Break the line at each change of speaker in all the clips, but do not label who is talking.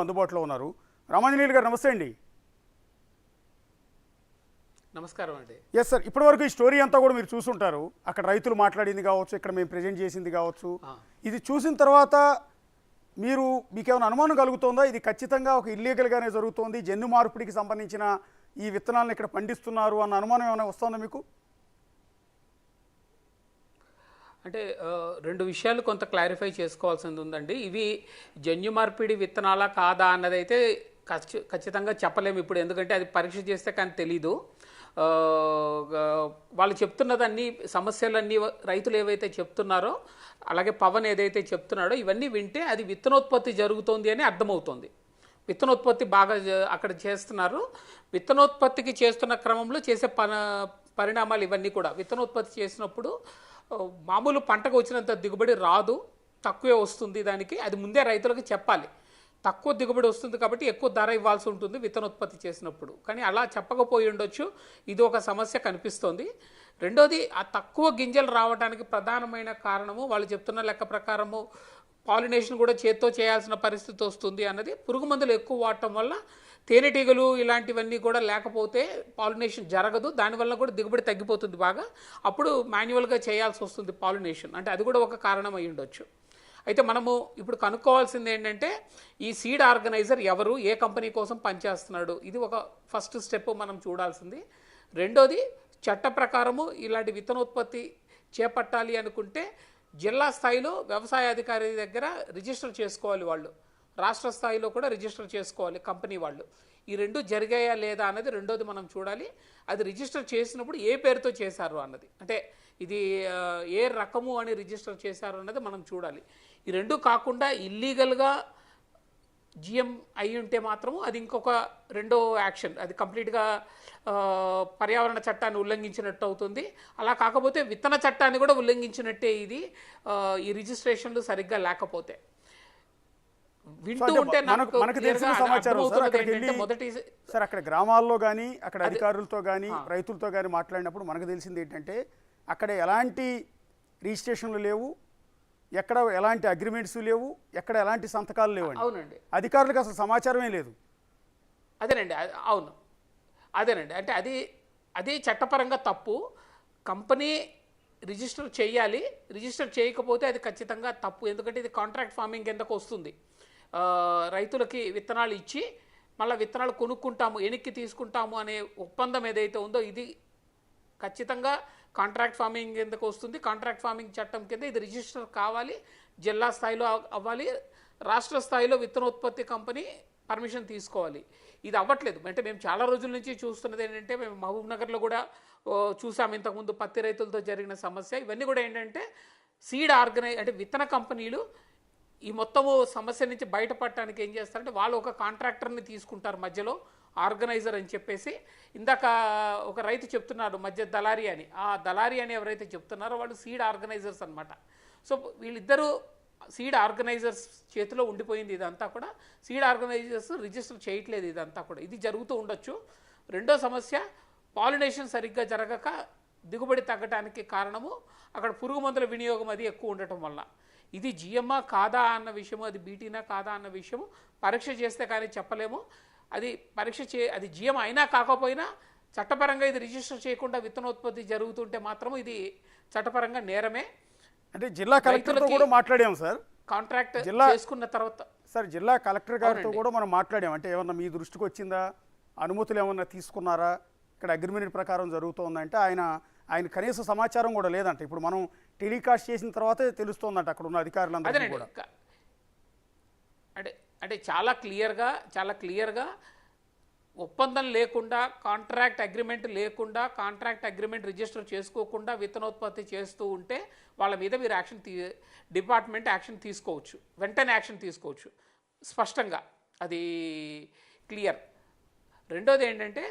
అందుబాటులో ఉన్నారు. రామాంజనేయులు గారు నమస్తే అండి.
నమస్కారం అండి.
ఎస్ సార్, ఇప్పటివరకు ఈ స్టోరీ అంతా కూడా మీరు చూసుంటారు. అక్కడ రైతులు మాట్లాడింది కావచ్చు, ఇక్కడ మేము ప్రజెంట్ చేసింది కావచ్చు. ఇది చూసిన తర్వాత మీకేమైనా అనుమానం కలుగుతుందా? ఇది ఖచ్చితంగా ఒక ఇల్లీగల్గానే జరుగుతోంది, జన్యు మార్పిడికి సంబంధించిన ఈ విత్తనాలను ఇక్కడ పండిస్తున్నారు అన్న అనుమానం ఏమైనా వస్తుందా మీకు?
అంటే రెండు విషయాలు కొంత క్లారిఫై చేసుకోవాల్సింది ఉందండి. ఇవి జన్యు మార్పిడి విత్తనాలా కాదా అన్నది అయితే ఖచ్చితంగా చెప్పలేము ఇప్పుడు, ఎందుకంటే అది పరీక్ష చేస్తే కానీ తెలీదు. వాళ్ళు చెప్తున్నదన్నీ సమస్యలన్నీ రైతులు ఏవైతే చెప్తున్నారో, అలాగే పవన్ ఏదైతే చెప్తున్నాడో, ఇవన్నీ వింటే అది విత్తనోత్పత్తి జరుగుతోంది అని అర్థమవుతుంది. విత్తనోత్పత్తి బాగా అక్కడ చేస్తున్నారు. విత్తనోత్పత్తికి చేస్తున్న క్రమంలో చేసే పరిణామాలు ఇవన్నీ కూడా, విత్తనోత్పత్తి చేసినప్పుడు మామూలు పంటకు వచ్చినంత దిగుబడి రాదు, తక్కువే వస్తుంది. దానికి అది ముందే రైతులకు చెప్పాలి. తక్కువ దిగుబడి వస్తుంది కాబట్టి ఎక్కువ ధర ఇవ్వాల్సి ఉంటుంది విత్తనోత్పత్తి చేసినప్పుడు, కానీ అలా చెప్పకపోయి ఉండొచ్చు. ఇది ఒక సమస్య కనిపిస్తోంది. రెండోది, ఆ తక్కువ గింజలు రావడానికి ప్రధానమైన కారణము వాళ్ళు చెప్తున్న లెక్క ప్రకారము పాలినేషన్ కూడా చేత్తో చేయాల్సిన పరిస్థితి వస్తుంది అన్నది. పురుగు మందులు ఎక్కువ వాడటం వల్ల తేనెటీగలు ఇలాంటివన్నీ కూడా లేకపోతే పాలినేషన్ జరగదు, దానివల్ల కూడా దిగుబడి తగ్గిపోతుంది బాగా. అప్పుడు మాన్యువల్గా చేయాల్సి వస్తుంది పాలినేషన్, అంటే అది కూడా ఒక కారణం అయి ఉండొచ్చు. అయితే మనము ఇప్పుడు కనుక్కోవాల్సింది ఏంటంటే, ఈ సీడ్ ఆర్గనైజర్ ఎవరు, ఏ కంపెనీ కోసం పనిచేస్తున్నాడు, ఇది ఒక ఫస్ట్ స్టెప్ మనం చూడాల్సింది. రెండోది, చట్ట ప్రకారము ఇలాంటి విత్తనోత్పత్తి చేపట్టాలి అనుకుంటే జిల్లా స్థాయిలో వ్యవసాయ అధికారి దగ్గర రిజిస్టర్ చేసుకోవాలి వాళ్ళు, రాష్ట్ర స్థాయిలో కూడా రిజిస్టర్ చేసుకోవాలి కంపెనీ వాళ్ళు. ఈ రెండు జరిగాయా లేదా అన్నది రెండోది మనం చూడాలి. అది రిజిస్టర్ చేసినప్పుడు ఏ పేరుతో చేశారు అన్నది, అంటే ఇది ఏ రకము అని రిజిస్టర్ చేశారు అన్నది మనం చూడాలి. ఈ రెండు కాకుండా ఇల్లీగల్గా జిఎం అయి ఉంటే మాత్రము అది ఇంకొక రెండో యాక్షన్, అది కంప్లీట్గా పర్యావరణ చట్టాన్ని ఉల్లంఘించినట్టు అవుతుంది. అలా కాకపోతే విత్తన చట్టాన్ని కూడా ఉల్లంఘించినట్టే ఇది, ఈ రిజిస్ట్రేషన్లు సరిగ్గా లేకపోతే. వింటూ ఉంటే
మనకు తెలిసిన సమాచారం సార్, అక్కడ గ్రామాల్లో కానీ అక్కడ అధికారులతో కానీ రైతులతో కానీ మాట్లాడినప్పుడు మనకు తెలిసింది ఏంటంటే, అక్కడ ఎలాంటి రిజిస్ట్రేషన్లు లేవు, ఎక్కడ ఎలాంటి అగ్రిమెంట్స్ లేవు, ఎక్కడ ఎలాంటి సంతకాలు లేవండి.
అవునండి,
అధికారులకు అసలు సమాచారమే లేదు.
అదేనండి, అవును అదేనండి. అంటే అది చట్టపరంగా తప్పు. కంపెనీ రిజిస్టర్ చేయాలి, రిజిస్టర్ చేయకపోతే అది ఖచ్చితంగా తప్పు. ఎందుకంటే ఇది కాంట్రాక్ట్ ఫార్మింగ్ కిందకు వస్తుంది. రైతులకి విత్తనాలు ఇచ్చి మళ్ళీ విత్తనాలు కొనుక్కుంటాము, వెనక్కి తీసుకుంటాము అనే ఒప్పందం ఏదైతే ఉందో ఇది ఖచ్చితంగా కాంట్రాక్ట్ ఫార్మింగ్ కిందకు వస్తుంది. కాంట్రాక్ట్ ఫార్మింగ్ చట్టం కింద ఇది రిజిస్టర్ కావాలి, జిల్లా స్థాయిలో అవ్వాలి, రాష్ట్ర స్థాయిలో విత్తనోత్పత్తి కంపెనీ పర్మిషన్ తీసుకోవాలి. ఇది అవ్వట్లేదు. అంటే మేము చాలా రోజుల నుంచి చూస్తున్నది ఏంటంటే, మేము మహబూబ్ నగర్లో కూడా చూసాము ఇంతకుముందు పత్తి రైతులతో జరిగిన సమస్య. ఇవన్నీ కూడా ఏంటంటే సీడ్ అంటే విత్తన కంపెనీలు ఈ మొత్తము సమస్య నుంచి బయటపడటానికి ఏం చేస్తారంటే, వాళ్ళు ఒక కాంట్రాక్టర్ని తీసుకుంటారు మధ్యలో, ఆర్గనైజర్ అని చెప్పేసి. ఇందాక ఒక రైతు చెప్తున్నారు మధ్య దళారీ అని, ఆ దళారీ అని ఎవరైతే చెప్తున్నారో వాళ్ళు సీడ్ ఆర్గనైజర్స్ అనమాట. సో వీళ్ళిద్దరూ సీడ్ ఆర్గనైజర్స్ చేతిలో ఉండిపోయింది ఇదంతా కూడా. సీడ్ ఆర్గనైజర్స్ రిజిస్టర్ చేయట్లేదు ఇదంతా కూడా. ఇది జరుగుతూ ఉండొచ్చు. రెండో సమస్య, పాలినేషన్ సరిగ్గా జరగక దిగుబడి తగ్గడానికి కారణము అక్కడ పురుగు మందుల వినియోగం అది ఎక్కువ ఉండటం వల్ల. ఇది జిఎంఆ కాదా అన్న విషయము, అది బీటీనా కాదా అన్న విషయము పరీక్ష చేస్తే కానీ చెప్పలేము. అది అది జిఎం అయినా కాకపోయినా చట్టపరంగా ఇది రిజిస్టర్ చేయకుండా విత్తనోత్పత్తి జరుగుతుంటే మాత్రం ఇది చట్టపరంగా నేరమే.
అంటే జిల్లా కలెక్టర్తో కూడా మాట్లాడాము సార్,
కాంట్రాక్ట్ చేసుకున్న తర్వాత
సార్ జిల్లా కలెక్టర్ గారితో కూడా మనం మాట్లాడాము. అంటే ఏమన్నా మీ దృష్టికి వచ్చిందా, అనుమతులు ఏమన్నా తీసుకున్నారా, ఇక్కడ అగ్రిమెంట్ ప్రకారం జరుగుతుందంటే ఆయన కనీస సమాచారం కూడా లేదంట. ఇప్పుడు మనం టెలికాస్ట్ చేసిన తర్వాతే తెలుస్తోందంట అక్కడ ఉన్న అధికారులందరికీ కూడా.
అంటే చాలా క్లియర్గా ఒప్పందం లేకుండా, కాంట్రాక్ట్ అగ్రిమెంట్ లేకుండా, కాంట్రాక్ట్ అగ్రిమెంట్ రిజిస్టర్ చేసుకోకుండా విత్తనోత్పత్తి చేస్తూ ఉంటే వాళ్ళ మీద మీరు డిపార్ట్మెంట్ యాక్షన్ తీసుకోవచ్చు, వెంటనే యాక్షన్ తీసుకోవచ్చు, స్పష్టంగా అది క్లియర్. రెండోది ఏంటంటే,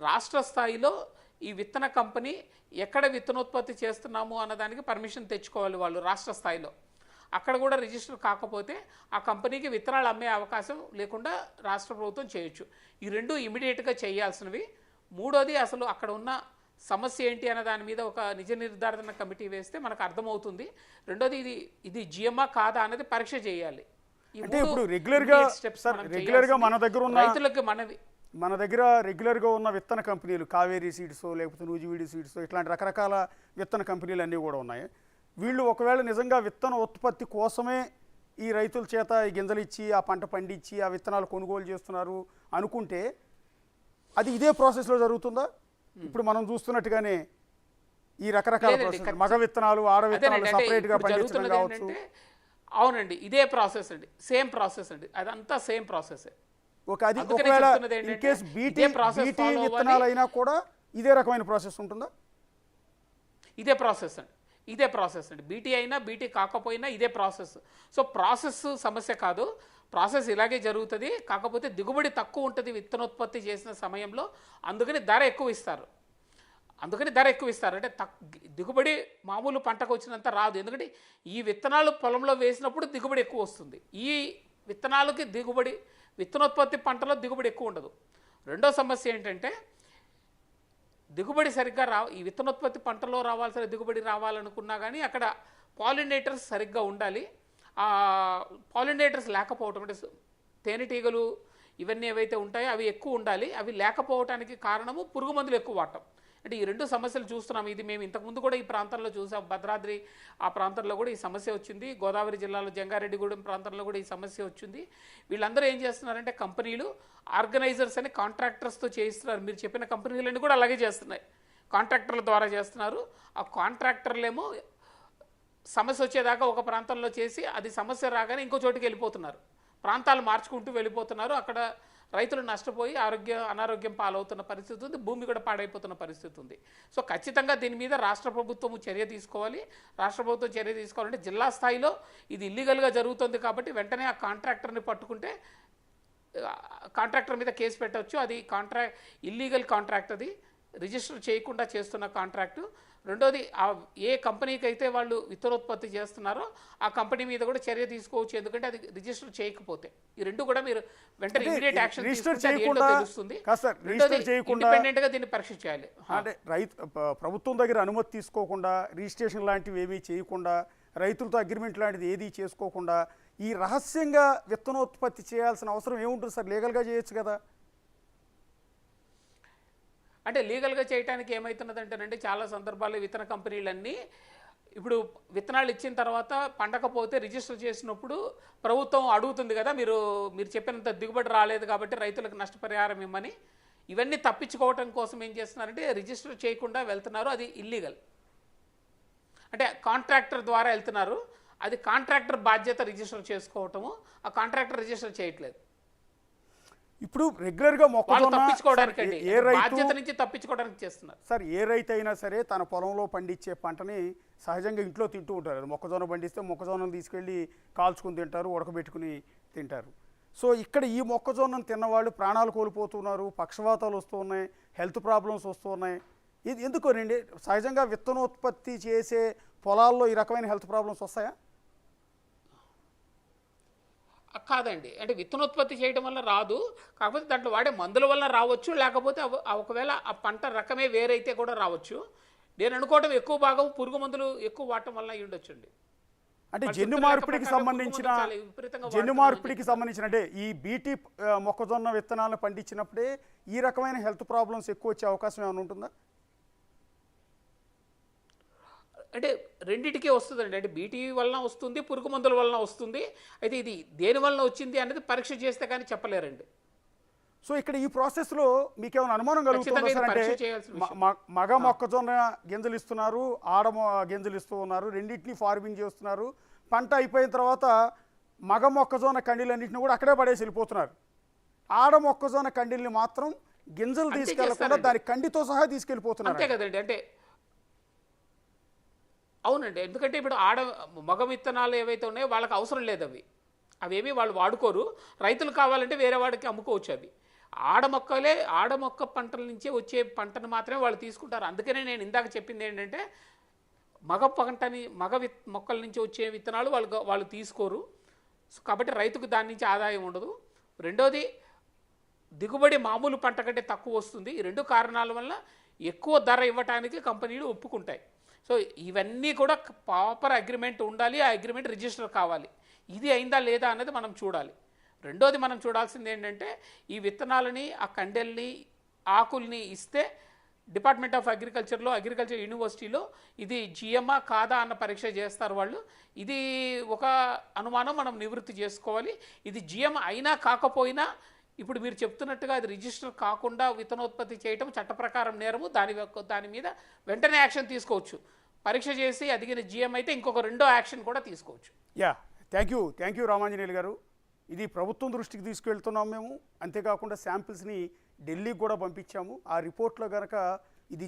రాష్ట్ర స్థాయిలో ఈ విత్తన కంపెనీ ఎక్కడ విత్తనోత్పత్తి చేస్తున్నాము అన్నదానికి పర్మిషన్ తెచ్చుకోవాలి వాళ్ళు రాష్ట్ర స్థాయిలో. అక్కడ కూడా రిజిస్టర్ కాకపోతే ఆ కంపెనీకి విత్తనాలు అమ్మే అవకాశం లేకుండా రాష్ట్ర ప్రభుత్వం చేయొచ్చు. ఈ రెండు ఇమీడియట్గా చేయాల్సినవి. మూడోది, అసలు అక్కడ ఉన్న సమస్య ఏంటి అన్న దాని మీద ఒక నిజ నిర్ధారణ కమిటీ వేస్తే మనకు అర్థమవుతుంది. రెండోది, ఇది జిఎంఆ కాదా అనేది పరీక్ష చేయాలి. ఈ
అంటే
మూడు
ఇప్పుడు రెగ్యులర్గా
immediate steps
సార్
మనం
రెగ్యులర్గా
చేయాల్సింది.
మన దగ్గర ఉన్న
రైతులకు మనవి
మన దగ్గర రెగ్యులర్గా ఉన్న విత్తన కంపెనీలు కావేరీ సీడ్స్ లేకపోతే నూజివీడి సీడ్స్ ఇట్లాంటి రకరకాల విత్తన కంపెనీలు అన్నీ కూడా ఉన్నాయి. వీళ్ళు ఒకవేళ నిజంగా విత్తన ఉత్పత్తి కోసమే ఈ రైతుల చేత ఈ గింజలు ఇచ్చి ఆ పంట పండించి ఆ విత్తనాలు కొనుగోలు చేస్తున్నారు అనుకుంటే అది ఇదే ప్రాసెస్లో జరుగుతుందా? ఇప్పుడు మనం చూస్తున్నట్టుగానే ఈ రకరకాల
లేదండి,
ప్రాసెస్ మగ విత్తనాలు ఆడ విత్తనాలు
అదేనండి, అంటే
సపరేట్గా
ఇప్పుడు
పండించడం
జరుగుతున్నది
కావచ్చు.
ఏంటంటే, అవునండి ఇదే ప్రాసెస్ అండి, సేమ్ ప్రాసెస్ అండి, అదంతా సేమ్ ప్రాసెస్.
అది
అందుకనే
ఒకవేళ
చెప్తున్నది
ఇన్
ఏంటంటే,
కేస్
ఇదే process
బీటీ
follow
విత్తనాలు
అవ్వాలి.
అయినా కూడా ఇదే రకమైన ప్రాసెస్ ఉంటుందా?
ఇదే ప్రాసెస్ అండి, ఇదే ప్రాసెస్ అండి. బీటీ అయినా బీటీ కాకపోయినా ఇదే ప్రాసెస్. సో ప్రాసెస్ సమస్య కాదు, ప్రాసెస్ ఇలాగే జరుగుతుంది. కాకపోతే దిగుబడి తక్కువ ఉంటుంది విత్తనోత్పత్తి చేసిన సమయంలో, అందుకని ధర ఎక్కువ ఇస్తారు. అంటే దిగుబడి మామూలు పంటకు వచ్చినంత రాదు. ఎందుకంటే ఈ విత్తనాలు పొలంలో వేసినప్పుడు దిగుబడి ఎక్కువ వస్తుంది. ఈ విత్తనాలకి విత్తనోత్పత్తి పంటలో దిగుబడి ఎక్కువ ఉండదు. రెండో సమస్య ఏంటంటే, దిగుబడి సరిగ్గా ఈ విత్తనోత్పత్తి పంటలో రావాల్సిన దిగుబడి రావాలనుకున్నా కానీ అక్కడ పాలినేటర్స్ సరిగ్గా ఉండాలి. ఆ పాలినేటర్స్ లేకపోవటం, అంటే తేనెటీగలు ఇవన్నీ ఏవైతే ఉంటాయో అవి ఎక్కువ ఉండాలి. అవి లేకపోవటానికి కారణము పురుగు మందులు ఎక్కువ వాడటం. అంటే ఈ రెండు సమస్యలు చూస్తున్నాం. ఇది మేము ఇంతకుముందు కూడా ఈ ప్రాంతంలో చూసాం. భద్రాద్రి ఆ ప్రాంతంలో కూడా ఈ సమస్య వచ్చింది. గోదావరి జిల్లాలో జంగారెడ్డిగూడెం ప్రాంతంలో కూడా ఈ సమస్య వచ్చింది. వీళ్ళందరూ ఏం చేస్తున్నారంటే, కంపెనీలు ఆర్గనైజర్స్ అని కాంట్రాక్టర్స్తో చేయిస్తున్నారు. మీరు చెప్పిన కంపెనీలన్నీ కూడా అలాగే చేస్తున్నాయి, కాంట్రాక్టర్ల ద్వారా చేస్తున్నారు. ఆ కాంట్రాక్టర్లేమో సమస్య వచ్చేదాకా ఒక ప్రాంతంలో చేసి అది సమస్య రాగానే ఇంకో చోటుకి వెళ్ళిపోతున్నారు, ప్రాంతాలు మార్చుకుంటూ వెళ్ళిపోతున్నారు. అక్కడ రైతులు నష్టపోయి అనారోగ్యం పాలవుతున్న పరిస్థితి ఉంది, భూమి కూడా పాడైపోతున్న పరిస్థితి ఉంది. సో ఖచ్చితంగా దీని మీద రాష్ట్ర ప్రభుత్వం చర్య తీసుకోవాలి. రాష్ట్ర ప్రభుత్వం చర్య తీసుకోవాలంటే జిల్లా స్థాయిలో ఇది ఇల్లీగల్గా జరుగుతుంది కాబట్టి వెంటనే ఆ కాంట్రాక్టర్ని పట్టుకుంటే కాంట్రాక్టర్ మీద కేసు పెట్టవచ్చు. అది ఇల్లీగల్ కాంట్రాక్ట్, అది రిజిస్టర్ చేయకుండా చేస్తున్న కాంట్రాక్టు. రెండోది, ఏ కంపెనీకి అయితే వాళ్ళు విత్తనోత్పత్తి చేస్తున్నారో ఆ కంపెనీ మీద కూడా చర్య తీసుకోవచ్చు, ఎందుకంటే అది రిజిస్టర్ చేయకపోతే. ఈ రెండు కూడా మీరు వెంటనే ఇమీడియట్ యాక్షన్ తెలుస్తుంది. ఇండిపెండెంట్ గా దీన్ని పరీక్ష చేయాలి.
అంటే ప్రభుత్వం దగ్గర అనుమతి తీసుకోకుండా, రిజిస్ట్రేషన్ లాంటివి ఏమీ చేయకుండా, రైతులతో అగ్రిమెంట్ లాంటిది ఏది చేసుకోకుండా ఈ రహస్యంగా విత్తనోత్పత్తి చేయాల్సిన అవసరం ఏముంటుంది సార్? లీగల్గా చేయొచ్చు కదా.
అంటే లీగల్గా చేయడానికి ఏమవుతున్నదంటేనండి, చాలా సందర్భాల్లో విత్తన కంపెనీలన్నీ ఇప్పుడు విత్తనాలు ఇచ్చిన తర్వాత పండకపోతే రిజిస్టర్ చేసినప్పుడు ప్రభుత్వం అడుగుతుంది కదా, మీరు చెప్పినంత దిగుబడి రాలేదు కాబట్టి రైతులకు నష్టపరిహారం ఇవ్వమని. ఇవన్నీ తప్పించుకోవటం కోసం ఏం చేస్తున్నారంటే రిజిస్టర్ చేయకుండా వెళ్తున్నారు. అది ఇల్లీగల్. అంటే కాంట్రాక్టర్ ద్వారా వెళ్తున్నారు, అది కాంట్రాక్టర్ బాధ్యత రిజిస్టర్ చేసుకోవటము. ఆ కాంట్రాక్టర్ రిజిస్టర్ చేయట్లేదు.
ఇప్పుడు రెగ్యులర్గా
తప్పించుకోవడానికి
ఏ రైతు
బాధ్యత నుంచి తప్పించుకోవడానికి చేస్తున్నారు
సార్. ఏ రైతు అయినా సరే తన పొలంలో పండించే పంటని సహజంగా ఇంట్లో తింటూ ఉంటారు. మొక్కజొన్న పండిస్తే మొక్కజొన్నను తీసుకెళ్ళి కాల్చుకుని తింటారు, ఉడకబెట్టుకుని తింటారు. సో ఇక్కడ ఈ మొక్కజొన్నను తిన్నవాళ్ళు ప్రాణాలు కోల్పోతున్నారు, పక్షవాతాలు వస్తూ ఉన్నాయి, హెల్త్ ప్రాబ్లమ్స్ వస్తూ ఉన్నాయి. ఇది ఎందుకోనండి? సహజంగా విత్తనోత్పత్తి చేసే పొలాల్లో ఈ రకమైన హెల్త్ ప్రాబ్లమ్స్ వస్తాయా?
కాదండి, అంటే విత్తనోత్పత్తి చేయడం వల్ల రాదు, కాకపోతే దాంట్లో వాడే మందుల వల్ల రావచ్చు, లేకపోతే ఒకవేళ ఆ పంట రకమే వేరైతే కూడా రావచ్చు. నేను అనుకోవటం ఎక్కువ భాగం పురుగు మందులు ఎక్కువ వాడటం వల్ల అయి ఉండొచ్చండి.
అంటే జన్యు మార్పిడికి సంబంధించిన అంటే ఈ బీటీ మొక్కజొన్న విత్తనాలను పండించినప్పుడే ఈ రకమైన హెల్త్ ప్రాబ్లమ్స్ ఎక్కువ వచ్చే అవకాశం ఏమైనా ఉంటుందా?
అంటే రెండింటికి వస్తుందండి. అంటే బీటీ వలన వస్తుంది, పురుగు మందుల వలన వస్తుంది. అయితే ఇది దేని వలన వచ్చింది అనేది పరీక్ష చేస్తే కానీ చెప్పలేరండి.
సో ఇక్కడ ఈ ప్రాసెస్లో మీకేమైనా అనుమానం కలుగుతుందా సార్? అంటే మగ మొక్కజొన్న గింజలు ఇస్తున్నారు, ఆడ గింజలు ఇస్తూ ఉన్నారు, రెండింటినీ ఫార్మింగ్ చేస్తున్నారు. పంట అయిపోయిన తర్వాత మగ మొక్కజొన్న కండీలన్నింటినీ కూడా అక్కడే పడేసి వెళ్ళిపోతున్నారు. ఆడ మొక్కజొన్న కండీల్ని మాత్రం గింజలు తీసుకెళ్లకుండా దాని కండితో సహా తీసుకెళ్ళిపోతున్నారు.
అంతే కదండి. అంటే అవునండి, ఎందుకంటే ఇప్పుడు మగ విత్తనాలు ఏవైతే ఉన్నాయో వాళ్ళకి అవసరం లేదు, అవేమీ వాళ్ళు వాడుకోరు. రైతులు కావాలంటే వేరే వాడికి అమ్ముకోవచ్చు. అవి ఆడ మొక్క పంటల నుంచి వచ్చే పంటను మాత్రమే వాళ్ళు తీసుకుంటారు. అందుకనే నేను ఇందాక చెప్పింది ఏంటంటే, మగ మొక్కల నుంచి వచ్చే విత్తనాలు వాళ్ళు తీసుకోరు. కాబట్టి రైతుకు దాని నుంచి ఆదాయం ఉండదు. రెండోది, దిగుబడి మామూలు పంట కంటే తక్కువ వస్తుంది. ఈ రెండు కారణాల వల్ల ఎక్కువ ధర ఇవ్వటానికి కంపెనీలు ఒప్పుకుంటాయి. సో ఇవన్నీ కూడా ప్రాపర్ అగ్రిమెంట్ ఉండాలి, ఆ అగ్రిమెంట్ రిజిస్టర్ కావాలి. ఇది అయిందా లేదా అన్నది మనం చూడాలి. రెండోది మనం చూడాల్సింది ఏంటంటే ఈ విత్తనాలని, ఆ కండెల్ని, ఆకుల్ని ఇస్తే డిపార్ట్మెంట్ ఆఫ్ అగ్రికల్చర్లో, అగ్రికల్చర్ యూనివర్సిటీలో ఇది జిఎమ్మా కాదా అన్న పరీక్ష చేస్తారు వాళ్ళు. ఇది ఒక అనుమానం మనం నివృత్తి చేసుకోవాలి. ఇది జిఎం అయినా కాకపోయినా ఇప్పుడు మీరు చెప్తున్నట్టుగా అది రిజిస్టర్ కాకుండా విత్తనోత్పత్తి చేయటం చట్ట ప్రకారం నేరము. దాని మీద వెంటనే యాక్షన్ తీసుకోవచ్చు. పరీక్ష చేసి అదిగిన జిఎం అయితే ఇంకొక రెండో యాక్షన్ కూడా తీసుకోవచ్చు.
యా, థ్యాంక్ యూ రామాంజనేయులు గారు. ఇది ప్రభుత్వం దృష్టికి తీసుకెళ్తున్నాం మేము. అంతేకాకుండా శాంపిల్స్ని ఢిల్లీకి కూడా పంపించాము. ఆ రిపోర్ట్లో కనుక ఇది